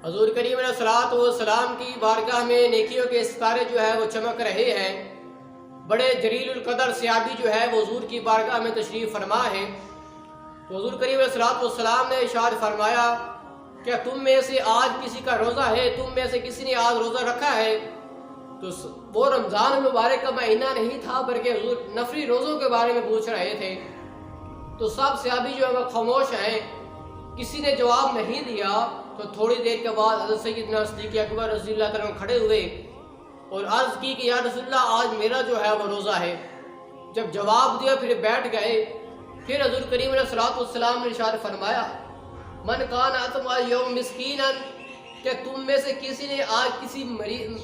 حضور کریم علیہ الصلوۃ والسلام کی بارگاہ میں نیکیوں کے ستارے جو ہے وہ چمک رہے ہیں۔ بڑے جلیل القدر صحابی جو ہے وہ حضور کی بارگاہ میں تشریف فرما ہے۔ تو حضور کریم علیہ الصلوۃ والسلام نے ارشاد فرمایا کہ تم میں سے آج کسی کا روزہ ہے، تم میں سے کسی نے آج روزہ رکھا ہے؟ تو وہ رمضان المبارک کا مہینہ نہیں تھا بلکہ حضور نفلی روزوں کے بارے میں پوچھ رہے تھے۔ تو سب صحابی جو ہے وہ خاموش ہیں، کسی نے جواب نہیں دیا۔ تو تھوڑی دیر کے بعد حضرت سیدنا صدیق اکبر رضی اللہ تعالیٰ عنہ کھڑے ہوئے اور عرض کی کہ یا رسول اللہ آج میرا جو ہے وہ روزہ ہے۔ جب جواب دیا پھر بیٹھ گئے۔ پھر حضور کریم علیہ الصلوۃ والسلام نے ارشاد فرمایا من کان اطعم اليوم مسکینا، کہ تم میں سے کسی نے آج کسی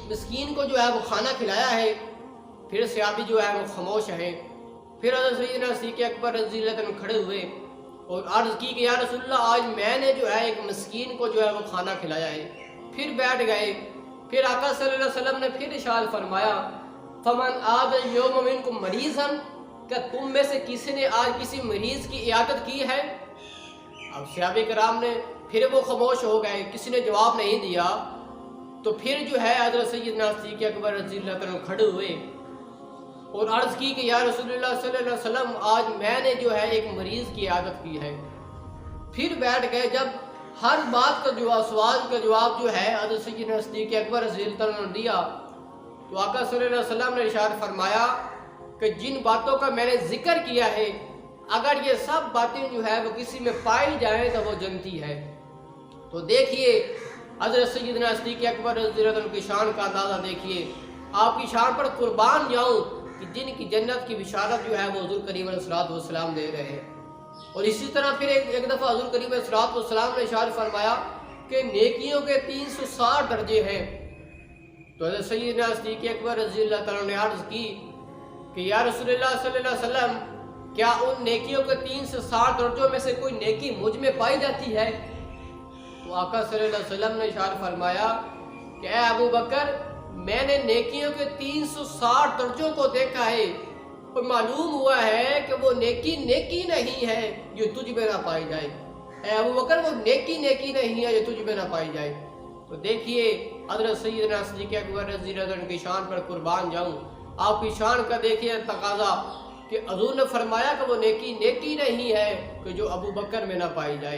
مسکین کو جو ہے وہ کھانا کھلایا ہے؟ پھر صحابی جو ہے وہ خاموش ہیں۔ پھر حضرت سیدنا صدیق اکبر رضی اللہ تعالیٰ عنہ کھڑے ہوئے اور عرض کی کہ یا رسول اللہ آج میں نے جو ہے ایک مسکین کو جو ہے وہ کھانا کھلایا ہے۔ پھر بیٹھ گئے۔ پھر آقا صلی اللہ علیہ وسلم نے پھر ارشاد فرمایا فمن عاد اليوم منکم مریضا، کہ تم میں سے کسی نے آج کسی مریض کی عیادت کی ہے؟ اب صحابہ کرام نے پھر وہ خاموش ہو گئے، کسی نے جواب نہیں دیا۔ تو پھر جو ہے حضرت سیدنا صدیق اکبر رضی اللہ تعالیٰ عنہ کھڑے ہوئے اور عرض کی کہ یا رسول اللہ صلی اللہ علیہ وسلم آج میں نے جو ہے ایک مریض کی عیادت کی ہے۔ پھر بیٹھ گئے۔ جب ہر بات کا جواب، سوال کا جواب جو ہے حضرت سیدنا صدیق اکبر رضی اللہ عنہ نے دیا، تو آقا صلی اللہ علیہ وسلم نے ارشاد فرمایا کہ جن باتوں کا میں نے ذکر کیا ہے اگر یہ سب باتیں جو ہے وہ کسی میں پائی جائیں تو وہ جنتی ہے۔ تو دیکھیے حضرت سیدنا صدیق اکبر رضی اللہ عنہ کی شان کا اندازہ دیکھیے۔ آپ کی شان پر قربان جاؤں کہ جن کی جنت کی بشارت جو ہے وہ حضور کریم علیہ الصلوۃ والسلام دے رہے ہیں۔ اور اسی طرح پھر ایک دفعہ حضور کریم علیہ الصلوۃ والسلام نے ارشاد فرمایا کہ نیکیوں کے 360 درجے ہیں۔ تو حضرت سیدنا صدیق اکبر رضی اللہ تعالیٰ نے عرض کی کہ یا رسول اللہ صلی اللہ علیہ وسلم کیا ان نیکیوں کے 360 درجوں میں سے کوئی نیکی مجھ میں پائی جاتی ہے؟ تو آقا صلی اللہ علیہ وسلم نے ارشاد فرمایا کہ اے ابو بکر میں نے نیکیوں کے 360 درجوں کو دیکھا ہے اور معلوم ہوا ہے کہ وہ نیکی نیکی نہیں ہے جو تجھ میں نہ پائی جائے۔ اے ابو بکر وہ نیکی نیکی نہیں ہے جو تجھ میں نہ پائی جائے۔ تو دیکھیے حضرت سیدنا صدیق اکبر رضی اللہ عنہ کی شان پر قربان جاؤں، آپ کی شان کا دیکھیے تقاضا کہ حضور نے فرمایا کہ وہ نیکی نیکی نہیں ہے کہ جو ابو بکر میں نہ پائی جائے۔